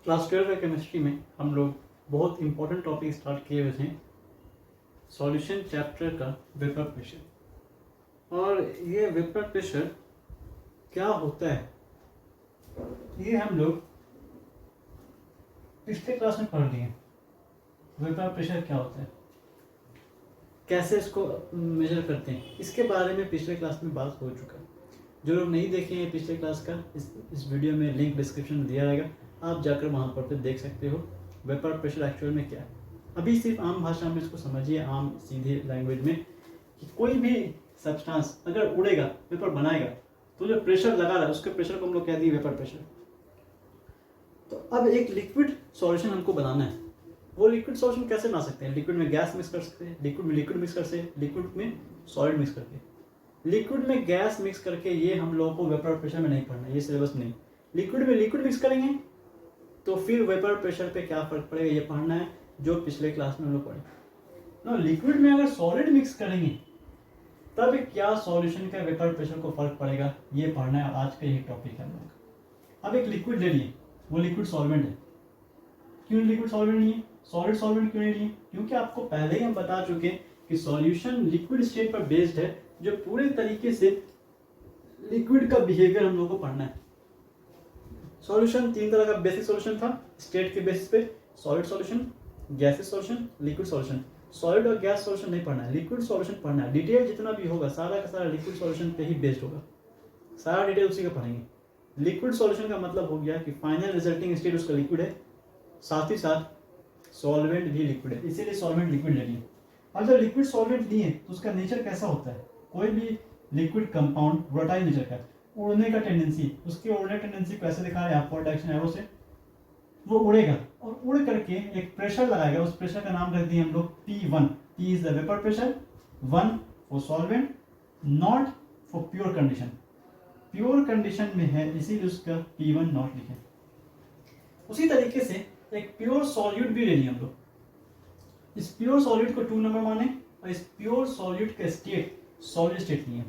Class 12 का chemistry में हम लोग बहुत इंपॉर्टेंट टॉपिक स्टार्ट किए हुए थे, सॉल्यूशन चैप्टर का वेपर प्रेशर। और ये वेपर प्रेशर क्या होता है ये हम लोग पिछले क्लास में पढ़ लिए। वेपर प्रेशर क्या होता है, कैसे इसको मेजर करते हैं, इसके बारे में पिछले क्लास में बात हो चुका है। जो लोग नहीं देखे हैं पिछले क्लास का, इस वीडियो में लिंक डिस्क्रिप्शन में दिया रहेगा, आप जाकर वहाँ पर देख सकते हो वेपर प्रेशर एक्चुअल में क्या है। अभी सिर्फ आम भाषा में इसको समझिए, आम सीधे लैंग्वेज में, कि कोई भी सब्सटेंस अगर उड़ेगा, वेपर बनाएगा, तो जो प्रेशर लगा रहा है उसके प्रेशर को हम लोग कह दिए वेपर प्रेशर। तो अब एक लिक्विड सॉल्यूशन हमको बनाना है। वो लिक्विड सॉल्यूशन कैसे बना सकते हैं? लिक्विड में गैस मिक्स कर सकते हैं, लिक्विड में लिक्विड मिक्स कर सकते हैं, लिक्विड में सॉलिड मिक्स करके। लिक्विड में गैस मिक्स करके ये हम लोगों को वेपर प्रेशर में नहीं पढ़ना, ये सिलेबस में नहीं। लिक्विड में लिक्विड मिक्स करेंगे तो फिर वेपर प्रेशर पे क्या फर्क पड़ेगा ये पढ़ना है, जो पिछले क्लास में हम लोग पढ़े ना। लिक्विड में अगर सॉलिड मिक्स करेंगे तब क्या सॉल्यूशन का वेपर प्रेशर को फर्क पड़ेगा ये पढ़ना है। आज का यही टॉपिक है हम लोग। अब एक लिक्विड ले लिए, वो लिक्विड सॉल्वेंट है। क्यों लिक्विड सॉल्वेंट नहीं है? सॉलिड सॉल्वेंट क्यों नहीं लिए? क्योंकि आपको पहले ही हम बता चुके कि सॉल्यूशन लिक्विड स्टेट पर बेस्ड है, जो पूरे तरीके से लिक्विड का बिहेवियर हम लोगों को पढ़ना है। सॉल्यूशन तीन तरह का बेसिक सॉल्यूशन था स्टेट के बेसिस पे, solid solution, gases solution, liquid solution. Solid और गैस सॉल्यूशन नहीं पढ़ना है, लिक्विड सॉल्यूशन पढ़ना है। डिटेल जितना भी होगा सारा का सारा लिक्विड सॉल्यूशन पे ही बेस्ड होगा, सारा डिटेल उसी का पढ़ेंगे। लिक्विड सॉल्यूशन का मतलब हो गया कि फाइनल रिजल्टिंग स्टेट उसका लिक्विड है, साथ ही साथ सॉल्वेंट भी लिक्विड है, इसीलिए सॉल्वेंट लिक्विड ले लिए। अब जब लिक्विड सॉल्वेंट लिए तो उसका नेचर कैसा होता है? कोई भी लिक्विड कंपाउंड वोलेटाइल नेचर का, उड़ने का टेंडेंसी, उसकी उड़ने टेंडेंसी कैसे दिखा रहे हैं आपको डायरेक्शन एरो से, वो उड़ेगा और उड़ करके एक प्रेशर लगाएगा। उस प्रेशर का नाम रख दिए हम लोग P1। P is the vapour pressure, 1 for solvent, not for pure condition. Pure condition में है इसीलिए उसका P1 नॉट लिखे। उसी तरीके से एक प्योर सॉल्यूट भी ले लिया हम लोग। इस प्योर सॉल्यूट को 2 नंबर माने और इस प्योर सॉल्यूट का स्टेट सॉलिड स्टेट लिए।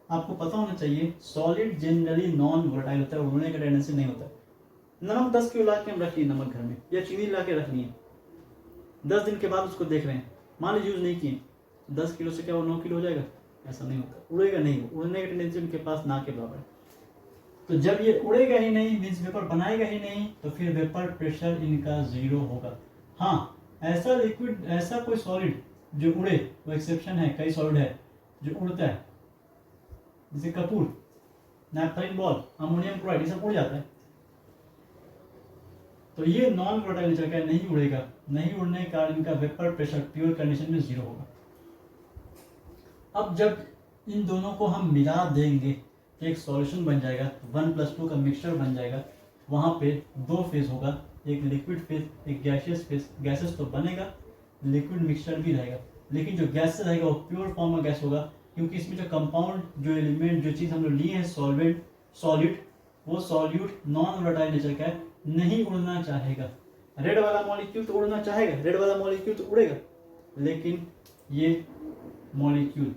आपको पता होना चाहिए सॉलिड जनरली नॉन वोलेटाइल होता है, उड़ने का टेंडेंसी नहीं होता है। नमक 10 किलो ला के हम रख लिए नमक घर में, या चीनी ला के रख लिए, 10 दिन के बाद उसको देख रहे हैं, मान लीजिए यूज नहीं किए, 10 किलो से क्या वो 9 किलो हो जाएगा? ऐसा नहीं होता, उड़ेगा नहीं। उड़ने की टेंडेंसी उनके पास ना के बराबर है। तो जब ये उड़ेगा ही नहीं, मीन्स वेपर बनाएगा ही नहीं, तो फिर वेपर प्रेशर इनका 0 होगा। हाँ, ऐसा लिक्विड, ऐसा कोई सॉलिड जो उड़े, वो एक्सेप्शन है, कई सॉलिड है जो उड़ता है, जैसे Kapoor, naphthalene ball, ammonium chloride, ये सब उड़ जाता है। तो ये नॉन वोलेटाइल नेचर का, नहीं उड़ेगा, नहीं उड़ने के कारण इनका वेपर प्रेशर प्योर कंडीशन में 0 होगा। अब जब इन दोनों को हम मिला देंगे तो एक सॉल्यूशन बन जाएगा, 1+2 का मिक्सचर बन जाएगा। वहां पे 2 फेज होगा, एक लिक्विड फेज, एक गैसियस फेज। गैसेस तो बनेगा, लिक्विड मिक्सचर भी रहेगा, लेकिन जो गैस रहेगा वो प्योर फॉर्म में गैस होगा, क्योंकि इसमें जो कंपाउंड, जो एलिमेंट, जो चीज हम लोग लिए हैं सॉल्वेंट, सॉलिड, वो सॉल्यूट नॉन वोलेटाइल नेचर का है, नहीं उड़ना चाहेगा। रेड वाला मॉलिक्यूल तो उड़ना चाहेगा, रेड वाला मॉलिक्यूल तो उड़ेगा, लेकिन ये मॉलिक्यूल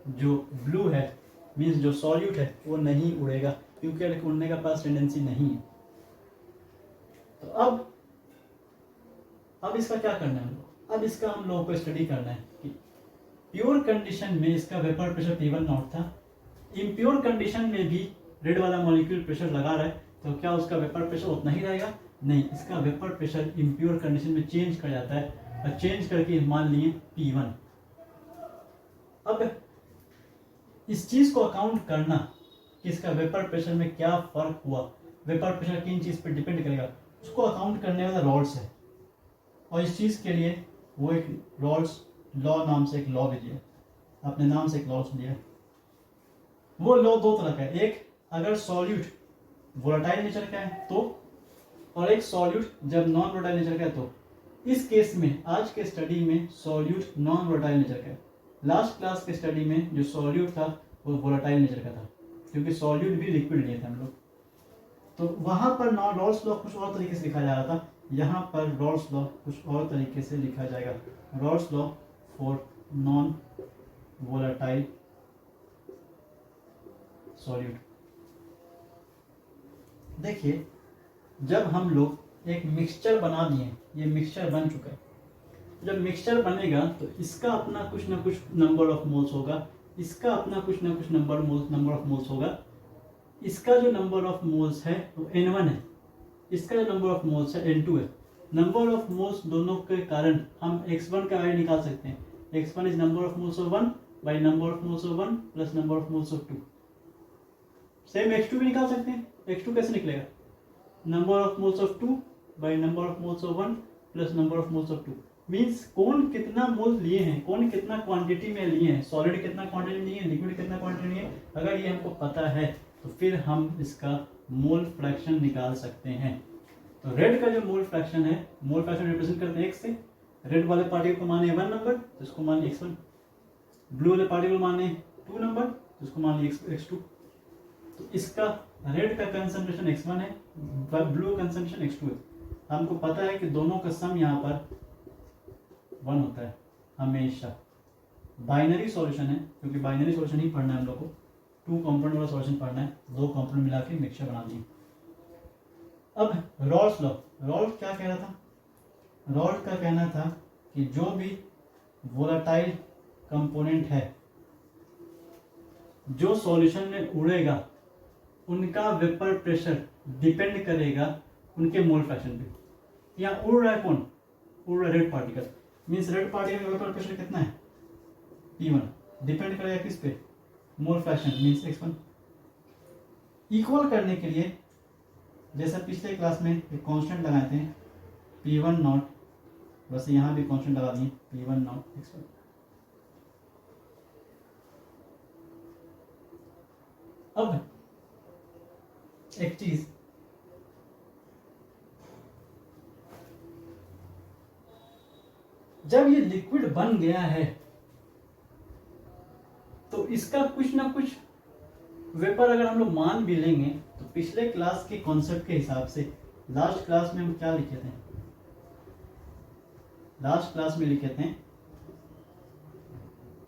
जो ब्लू है, मीन्स जो सॉल्यूट है, वो नहीं उड़ेगा, क्योंकि उड़ने का पास टेंडेंसी नहीं है। तो अब इसका क्या करना है? अब इसका हम लोगों को स्टडी करना है कि प्योर कंडीशन में इसका वेपर प्रेशर P1 नॉट था, इम्प्योर कंडीशन में भी रेड वाला मॉलिक्यूल प्रेशर लगा रहा है, तो क्या उसका वेपर प्रेशर उतना ही रहेगा? नहीं, इसका वेपर प्रेशर इम्प्योर कंडीशन में चेंज कर जाता है, और चेंज करके मान लिए P1। अब इस चीज को अकाउंट करना कि इसका वेपर प्रेशर में क्या फर्क हुआ, वेपर प्रेशर किन चीज पर डिपेंड करेगा, उसको अकाउंट करने वाला रॉल्स है। और इस चीज के लिए वो एक रॉल्स लॉ नाम से एक लॉ भी दिया, अपने नाम से एक लॉ दिया। वो लॉ 2 तरह का है, एक अगर सॉल्यूट वोलेटाइल नेचर का है तो, और एक सॉल्यूट जब नॉन वोलेटाइल नेचर का है तो। इस केस में आज के स्टडी में सॉल्यूट नॉन वोलेटाइल नेचर का है। लास्ट क्लास के स्टडी में जो सॉल्यूट था वो वोलेटाइल नेचर का था, क्योंकि सॉल्यूट भी लिक्विड लिए थे हम लोग। तो वहां पर रॉल्स लॉ कुछ और तरीके से लिखा जा रहा था, यहाँ पर रॉल्स लॉ कुछ और तरीके से लिखा जाएगा। Rawls law for non volatile solute. देखिए, जब हम लोग एक मिक्सचर बना दिए, ये मिक्सचर बन चुका है, जब मिक्सचर बनेगा तो इसका अपना कुछ ना कुछ नंबर ऑफ मोल्स होगा, इसका अपना कुछ ना कुछ नंबर ऑफ मोल्स होगा। इसका जो नंबर ऑफ मोल्स है वो N1 है, इसका जो नंबर ऑफ मोल्स है N2 है। नंबर ऑफ मोल्स दोनों के कारण हम x1 का वैल्यू निकाल सकते हैं। x1 is number of moles of 1 by number of moles of 1 plus number of moles of 2। Same x2 भी निकाल सकते हैं। x2 कैसे निकलेगा? Number of moles of 2 by number of moles of 1 plus number of moles of 2। Means कौन कितना मोल लिए हैं, कौन कितना क्वांटिटी में लिए हैं, सॉलिड कितना क्वांटिटी में लिए हैं, लिक्विड कितना क्वांटिटी में लिए हैं, अगर ये हमको पता है तो फिर हम इसका मोल फ्रैक्शन निकाल सकते हैं। तो रेड का जो मोल फ्रैक्शन है, मोल फ्रैक्शन रिप्रेजेंट करते हैं x से। रेड वाले पार्टिकल को माने 1 नंबर तो इसको मान लिया x1, ब्लू वाले पार्टिकल माने 2 नंबर तो इसको मान लिया x2। तो इसका रेड का कंसंट्रेशन x1 है, ब्लू कंसंट्रेशन x2 है। हमको पता है कि दोनों का सम यहाँ पर 1 होता है हमेशा। बाइनरी सॉल्यूशन है, क्योंकि बाइनरी सॉल्यूशन ही पढ़ना है हम लोग को, 2 कंपोनेंट वाला सॉल्यूशन पढ़ना है, 2 कंपोनेंट मिला के मिक्सचर बना दिए। अब रॉल्स लॉ, रॉल्स क्या कह रहा था? रॉल्स का कहना था कि जो भी वोलेटाइल कंपोनेंट है जो सॉल्यूशन में उड़ेगा उनका वेपर प्रेशर डिपेंड करेगा उनके मोल फ्रैक्शन पे। यहाँ उड़ रहा है कौन? उड़ रहा है red particle, means red particle में वेपर प्रेशर कितना है? P1। डिपेंड करेगा किस पे? Mole fraction means x1। Equal करने के लिए जैसा पिछले क्लास में एक कांस्टेंट लगाए थे P1 नॉट, बस यहाँ भी कांस्टेंट लगा दिए P1 नॉट x1। अब एक चीज, जब ये लिक्विड बन गया है तो इसका कुछ ना कुछ वेपर अगर हम लोग मान भी लेंगे तो पिछले क्लास के कॉन्सेप्ट के हिसाब से लास्ट क्लास में हम क्या लिखे थे? लास्ट क्लास में लिखे थे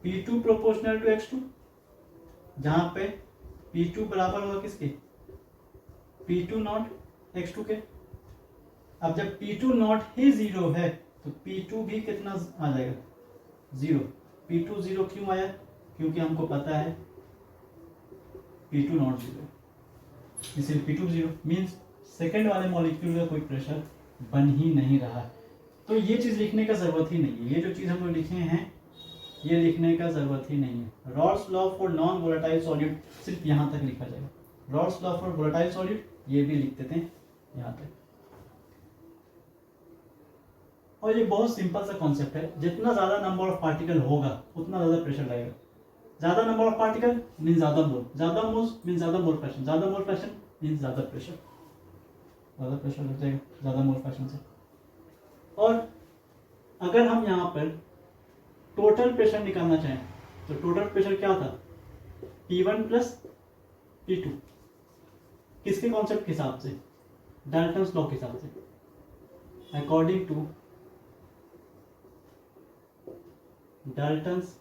P2 प्रोपोर्शनल टू x2, जहां पे P2 बराबर होगा किसके? P2 नॉट x2 के। अब जब P2 नॉट ही 0 है तो P2 भी कितना आ जाएगा? 0। P2 0 क्यों आया? क्योंकि हमको पता है P2 नॉट 0, इसलिए P2 0 मीन्स सेकेंड वाले मॉलिक्यूल का कोई प्रेशर बन ही नहीं रहा। तो ये चीज़ लिखने का ज़रूरत ही नहीं है, ये जो चीज़ हम लोग लिखे हैं ये लिखने का ज़रूरत ही नहीं है। Rawls law for non volatile solid सिर्फ यहाँ तक लिखा जाएगा। Rawls law for volatile solid ये भी लिख देते हैं यहाँ तक। और ये बहुत सिंपल सा कॉन्सेप्ट है, जितना ज़्यादा नंबर ऑफ पार्टिकल होगा उतना ज़्यादा प्रेशर लगेगा। ज़्यादा नंबर ऑफ पार्टिकल मीन्स ज़्यादा मोल, ज़्यादा मोल्स मीन्स ज़्यादा मोल फ्रैक्शन, ज़्यादा मोल फ्रैक्शन मीन्स ज़्यादा प्रेशर, ज़्यादा प्रेशर लग जाएगा ज़्यादा मोल फ्रैक्शन से। और अगर हम यहाँ पर टोटल प्रेशर निकालना चाहें तो टोटल प्रेशर क्या था? P1 plus P2। किसके कॉन्सेप्ट के हिसाब से? डाल्टन्स लॉ के हिसाब से। According to Dalton's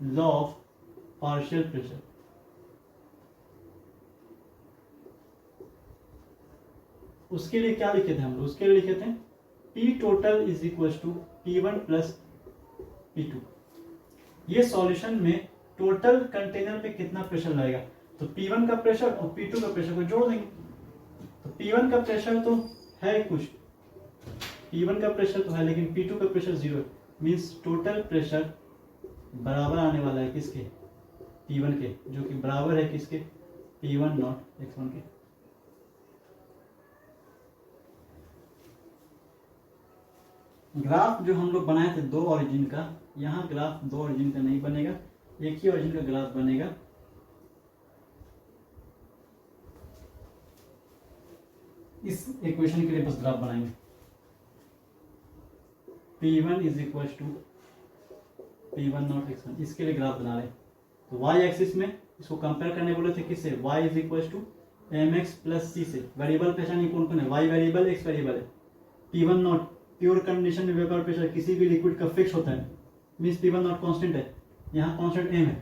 law of partial pressure, उसके लिए क्या लिखे थे हम लोग? उसके लिए लिखे थे P total is equal to P1 plus P2। ये सॉल्यूशन में टोटल कंटेनर पे कितना प्रेशर लगेगा, तो P1 का प्रेशर और P2 का प्रेशर को जोड़ देंगे। तो P1 का प्रेशर तो है कुछ, P1 का प्रेशर तो है, लेकिन P2 का प्रेशर 0 है, मीन्स टोटल प्रेशर बराबर आने वाला है किसके? P1 के, जो कि बराबर है किसके? P1 नॉट x1 के। ग्राफ जो हम लोग बनाए थे 2 ऑरिजिन का, यहाँ ग्राफ 2 ऑरिजिन का नहीं बनेगा, एक ही ऑरिजिन का ग्राफ बनेगा। इस इक्वेशन के लिए बस ग्राफ बनाएंगे। P1 is equal to P1 not x1, इसके लिए ग्राफ बना रहे। तो y एक्सिस में इसको कंपेयर करने बोले थे किससे? y is equal to mx plus c से। वेरिएबल पहचानिए कौन कौन है? y वेरिएबल, x वेरिएबल है। P1 नॉट प्योर कंडीशन में वेपर प्रेशर किसी भी लिक्विड का फिक्स होता है, मीन्स P1 नॉट कांस्टेंट है, यहाँ कांस्टेंट m है,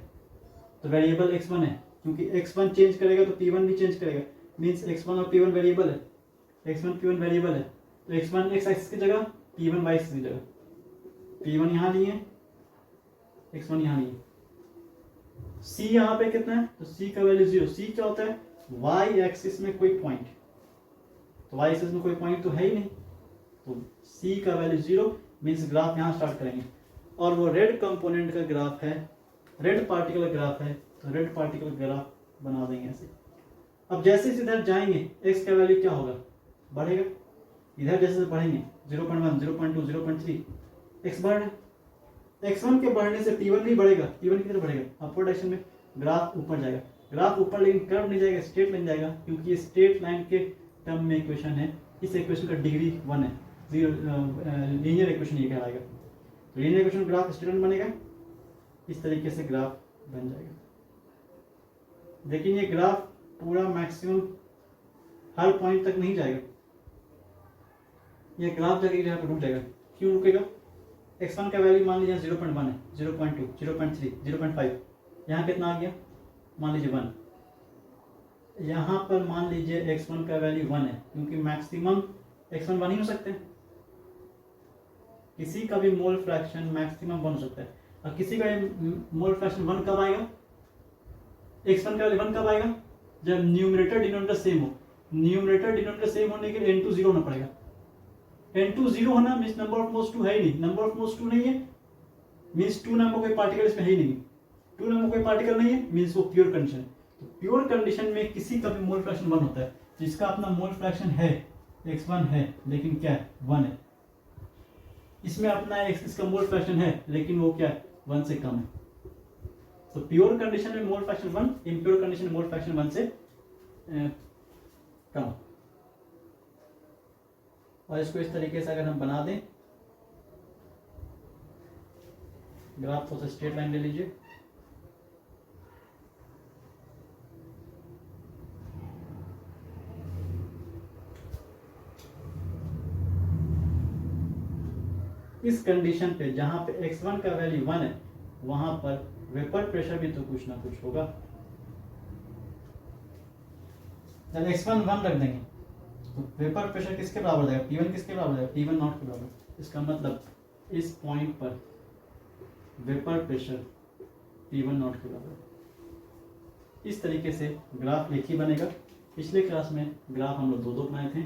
तो वेरिएबल x1 है, क्योंकि x1 चेंज करेगा तो P1 भी चेंज करेगा, मीन्स x1 और P1 वेरिएबल है, x1 p1 वेरिएबल है, तो x1 x एक्सिस की जगह, p1 y एक्सिस की जगह, p1 यहाँ लिए, x1 यहाँ लिए। c यहाँ पे कितना है, तो c का वैल्यू 0। c क्या होता है, y एक्सिस में कोई पॉइंट, तो y एक्सिस में कोई पॉइंट तो है ही नहीं, तो c का वैल्यू 0 मीन्स ग्राफ यहाँ स्टार्ट करेंगे। और वो रेड कंपोनेंट का ग्राफ है, रेड पार्टिकल ग्राफ है, तो रेड पार्टिकल ग्राफ बना देंगे ऐसे। अब जैसे इधर जाएंगे x का वैल्यू क्या होगा, बढ़ेगा। इधर जैसे बढ़ेंगे 0.1 0.2 0.3 x बढ़ रहा है, x1 के बढ़ने से t1 भी बढ़ेगा, t1 किधर बढ़ेगा, अपवर्ड डायरेक्शन में, ग्राफ ऊपर जाएगा। ग्राफ ऊपर लेकिन कर्व नहीं जाएगा, स्ट्रेट लाइन जाएगा, क्योंकि स्ट्रेट लाइन के टर्म में इक्वेशन है, इस इक्वेशन का डिग्री 1 है, लीनियर इक्वेशन ये कहलाएगा। तो linear equation graph straight line बनेगा, इस तरीके से ग्राफ बन जाएगा। लेकिन ये ग्राफ पूरा मैक्सिमम हर पॉइंट तक नहीं जाएगा, ये ग्राफ जगह जगह पर रुक जाएगा। क्यों रुकेगा, x1 का वैल्यू मान लीजिए 0.1 है, 0.2 0.3 0.5, यहाँ कितना आ गया, मान लीजिए 1। यहाँ पर मान लीजिए x1 का वैल्यू 1 है, क्योंकि मैक्सिमम x1 1 ही हो सकते हैं, किसी का भी मोल फ्रैक्शन मैक्सिमम 1 हो सकता है। और किसी का मोल फ्रैक्शन 1 कब आएगा, x1 का वैल्यू 1 कब आएगा, जब न्यूमरेटर डिनोमिनेटर सेम हो। न्यूमरेटर डिनोमिनेटर सेम होने के लिए n2 0 होना पड़ेगा। n2 0 होना मीन्स नंबर ऑफ मोल्स 2 है ही नहीं, नंबर ऑफ मोल्स 2 नहीं है मीन्स 2 नाम का कोई पार्टिकल इसमें है ही नहीं, 2 नाम का कोई पार्टिकल नहीं है मीन्स वो प्योर कंडीशन है। तो प्योर कंडीशन में किसी का भी मोल फ्रैक्शन 1 होता है, जिसका अपना मोल फ्रैक्शन है x1 है, लेकिन क्या है 1 है। इसमें अपना इसका मोल फ्रैक्शन है, लेकिन वो क्या है 1 से कम है। तो प्योर कंडीशन में मोल फ्रैक्शन 1, इम्प्योर कंडीशन में मोल फ्रैक्शन 1 से कम। और इसको इस तरीके से अगर हम बना दें, ग्राफ थोड़ा सा स्ट्रेट लाइन ले लीजिए, इस कंडीशन पे जहां पे x1 का वैल्यू 1 है, वहां पर वेपर प्रेशर भी तो कुछ ना कुछ होगा। जब x1 1 रख देंगे तो वेपर प्रेशर किसके बराबर हो जाएगा, P1 किसके बराबर हो जाएगा, P1 नॉट के बराबर। इसका मतलब इस पॉइंट पर वेपर प्रेशर P1 नॉट के बराबर। इस तरीके से ग्राफ एक ही बनेगा। पिछले क्लास में ग्राफ हम लोग दो बनाए थे।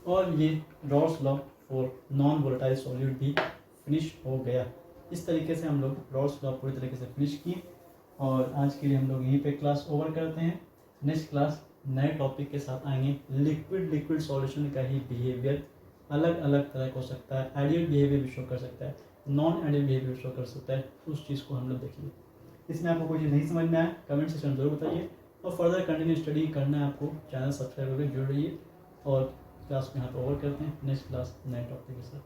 और ये Rawls law for non volatile solute भी फिनिश हो गया। इस तरीके से हम लोग रॉल्स लॉ पूरी तरीके से फिनिश किए, और आज के लिए हम लोग यहीं पे क्लास ओवर करते हैं। नेक्स्ट क्लास नए टॉपिक के साथ आएंगे। लिक्विड सॉल्यूशन का ही बिहेवियर अलग अलग तरह का हो सकता है, आइडियल बिहेवियर भी शो कर सकता है, नॉन आइडियल बिहेवियर शो कर सकता है। उस चीज़ को हम लोग देखेंगे। इसमें आपको कोई चीज़ नहीं समझ में आया कमेंट सेक्शन में जरूर बताइए, और फर्दर कंटिन्यू स्टडी करना है आपको, चैनल सब्सक्राइब करके जुड़ रहिए। और क्लास को यहाँ पर ओवर करते हैं। नेक्स्ट क्लास नए टॉपिक के साथ।